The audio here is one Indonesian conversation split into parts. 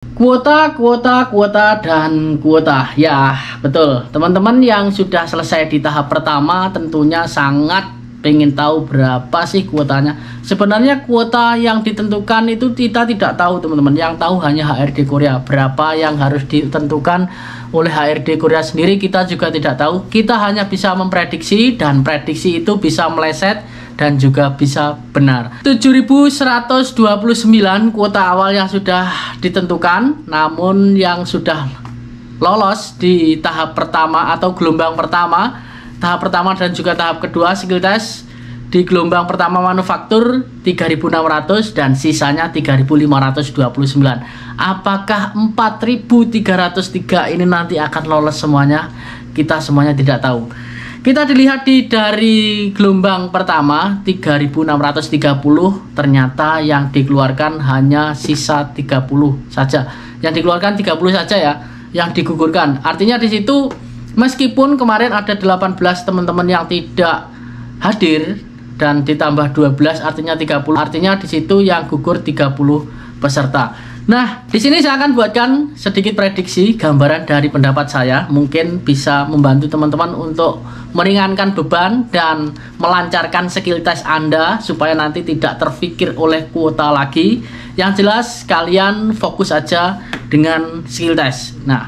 Kuota, dan kuota. Ya, betul. Teman-teman yang sudah selesai di tahap pertama tentunya sangat pengen tahu berapa sih kuotanya. Sebenarnya kuota yang ditentukan itu kita tidak tahu, teman-teman. Yang tahu hanya HRD Korea. Berapa yang harus ditentukan oleh HRD Korea sendiri kita juga tidak tahu. Kita hanya bisa memprediksi, dan prediksi itu bisa meleset dan juga bisa benar. 7.129 kuota awal yang sudah ditentukan, namun yang sudah lolos di tahap pertama atau gelombang pertama, tahap pertama dan juga tahap kedua skill test. Di gelombang pertama manufaktur 3.600 dan sisanya 3.529. Apakah 4.303 ini nanti akan lolos semuanya? Kita semuanya tidak tahu. Kita dilihat dari gelombang pertama 3.630, ternyata yang dikeluarkan hanya sisa 30 saja. Yang dikeluarkan 30 saja ya, yang digugurkan. Artinya di situ meskipun kemarin ada 18 teman-teman yang tidak hadir dan ditambah 12 artinya 30. Artinya di situ yang gugur 30 peserta. Nah, di sini saya akan buatkan sedikit prediksi, gambaran dari pendapat saya, mungkin bisa membantu teman-teman untuk meringankan beban dan melancarkan skill test Anda supaya nanti tidak terfikir oleh kuota lagi. Yang jelas kalian fokus aja dengan skill test. Nah,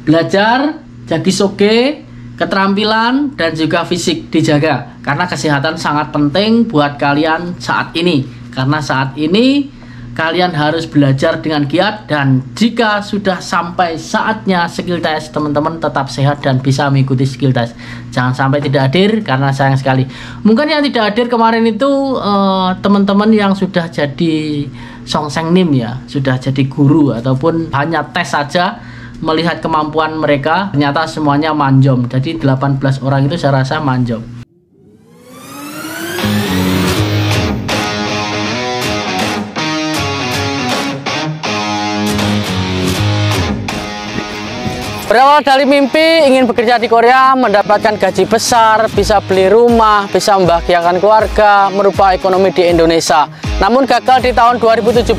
belajar, jagi soge, keterampilan dan juga fisik dijaga karena kesehatan sangat penting buat kalian saat ini. Karena saat ini kalian harus belajar dengan giat, dan jika sudah sampai saatnya skill test, teman-teman tetap sehat dan bisa mengikuti skill test. Jangan sampai tidak hadir karena sayang sekali. Mungkin yang tidak hadir kemarin itu teman-teman yang sudah jadi songseng nim ya, sudah jadi guru ataupun hanya tes saja melihat kemampuan mereka, ternyata semuanya manjom. Jadi 18 orang itu saya rasa manjom. Berawal dari mimpi ingin bekerja di Korea, mendapatkan gaji besar, bisa beli rumah, bisa membahagiakan keluarga, merubah ekonomi di Indonesia. Namun gagal di tahun 2017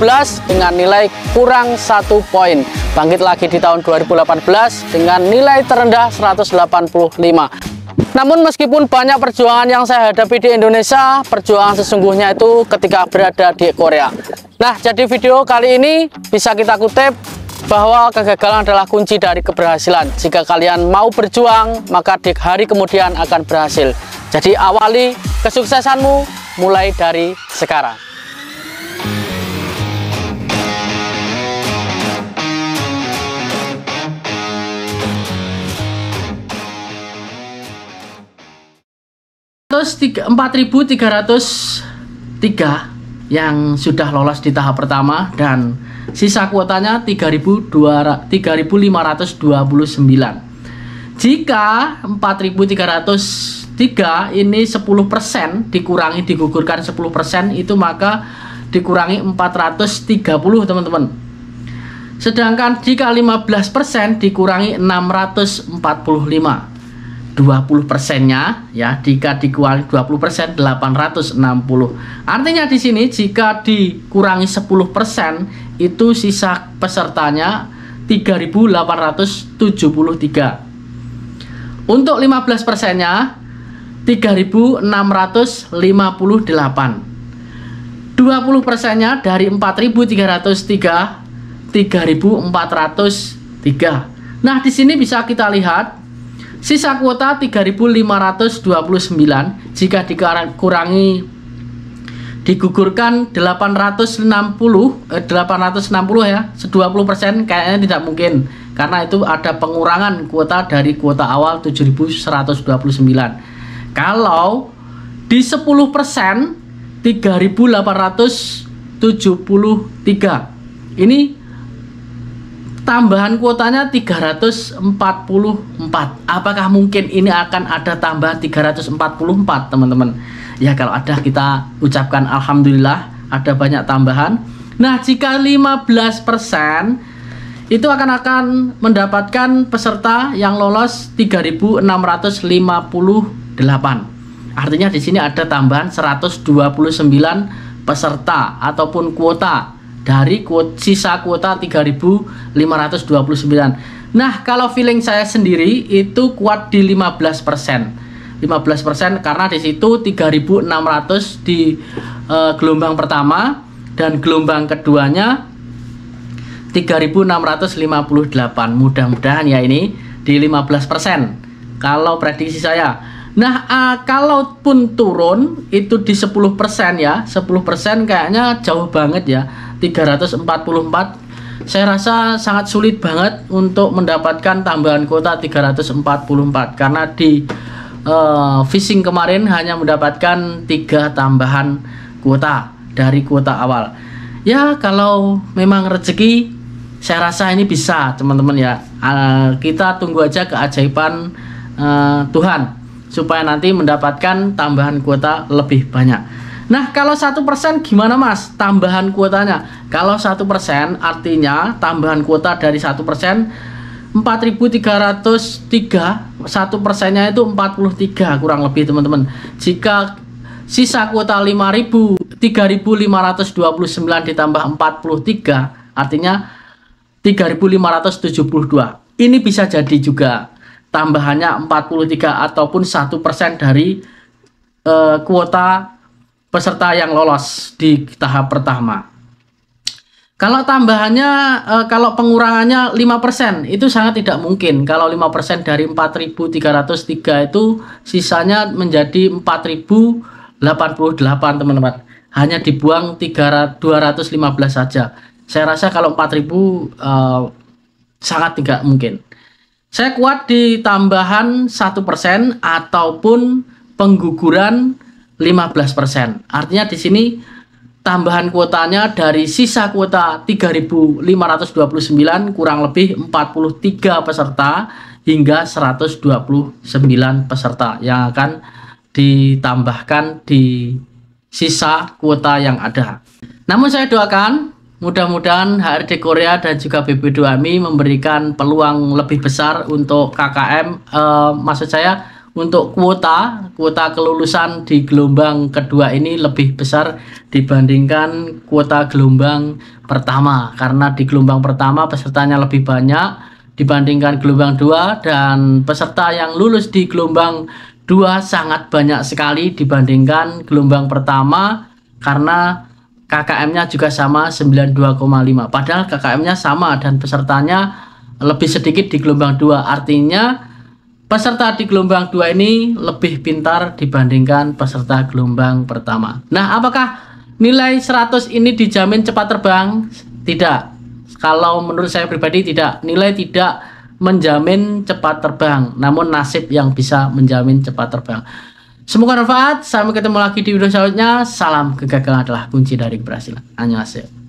dengan nilai kurang 1 poin. Bangkit lagi di tahun 2018 dengan nilai terendah 185. Namun meskipun banyak perjuangan yang saya hadapi di Indonesia, perjuangan sesungguhnya itu ketika berada di Korea. Nah, jadi video kali ini bisa kita kutip bahwa kegagalan adalah kunci dari keberhasilan. Jika kalian mau berjuang, maka di hari kemudian akan berhasil. Jadi awali kesuksesanmu mulai dari sekarang. Terus 4.303 yang sudah lolos di tahap pertama dan sisa kuotanya 3.529. Jika 4.303 ini 10% digugurkan 10%, itu maka dikurangi 430, teman-teman. Sedangkan jika 15% dikurangi 645. 20%-nya ya, jika dikurangi 20% 860. Artinya di sini jika dikurangi 10% itu sisa pesertanya 3.873. Untuk 15%-nya 3.658. 20%-nya dari 4.303 3.403. Nah, di sini bisa kita lihat sisa kuota 3.529 jika digugurkan 860 ya, 20% kayaknya tidak mungkin karena itu ada pengurangan kuota dari kuota awal 7.129. Kalau di 10% 3.873 ini tambahan kuotanya 344. Apakah mungkin ini akan ada tambahan 344, teman-teman? Ya, kalau ada kita ucapkan alhamdulillah, ada banyak tambahan. Nah, jika 15% itu akan mendapatkan peserta yang lolos 3.658. Artinya di sini ada tambahan 129 peserta ataupun kuota dari sisa kuota 3.529. Nah, kalau feeling saya sendiri itu kuat di 15%. 15% karena di situ 3.600 di gelombang pertama dan gelombang keduanya 3.658. Mudah-mudahan ya ini di 15% kalau prediksi saya. Nah, kalaupun turun itu di 10% ya, 10% kayaknya jauh banget ya, 344. Saya rasa sangat sulit banget untuk mendapatkan tambahan kuota 344 karena di fishing kemarin hanya mendapatkan 3 tambahan kuota dari kuota awal. Ya, kalau memang rezeki, saya rasa ini bisa teman-teman ya. Kita tunggu aja keajaiban Tuhan supaya nanti mendapatkan tambahan kuota lebih banyak. Nah, kalau 1% gimana Mas tambahan kuotanya? Kalau 1% artinya tambahan kuota dari 1% 4.303, 1%-nya itu 43 kurang lebih teman-teman. Jika sisa kuota 3.529 ditambah 43 artinya 3.572. Ini bisa jadi juga tambahannya 43 ataupun 1% dari kuota peserta yang lolos di tahap pertama. Kalau tambahannya, kalau pengurangannya 5%, itu sangat tidak mungkin. Kalau 5% dari 4.303 itu sisanya menjadi 4.088 teman-teman. Hanya dibuang 215 saja. Saya rasa kalau 4.000 sangat tidak mungkin. Saya kuat di tambahan 1% ataupun pengguguran 15%. Artinya di sini tambahan kuotanya dari sisa kuota 3.529 kurang lebih 43 peserta hingga 129 peserta yang akan ditambahkan di sisa kuota yang ada. Namun saya doakan mudah-mudahan HRD Korea dan juga BB2MI memberikan peluang lebih besar untuk KKM, maksud saya untuk kuota kelulusan di gelombang kedua ini lebih besar dibandingkan kuota gelombang pertama, karena di gelombang pertama pesertanya lebih banyak dibandingkan gelombang 2 dan peserta yang lulus di gelombang 2 sangat banyak sekali dibandingkan gelombang pertama karena KKM-nya juga sama 92,5, padahal KKM-nya sama dan pesertanya lebih sedikit di gelombang 2. Artinya peserta di gelombang 2 ini lebih pintar dibandingkan peserta gelombang pertama. Nah, apakah nilai 100 ini dijamin cepat terbang? Tidak. Kalau menurut saya pribadi tidak. Nilai tidak menjamin cepat terbang, namun nasib yang bisa menjamin cepat terbang. Semoga bermanfaat. Sampai ketemu lagi di video selanjutnya. Salam, kegagalan adalah kunci dari keberhasilan. Annyeonghaseyo.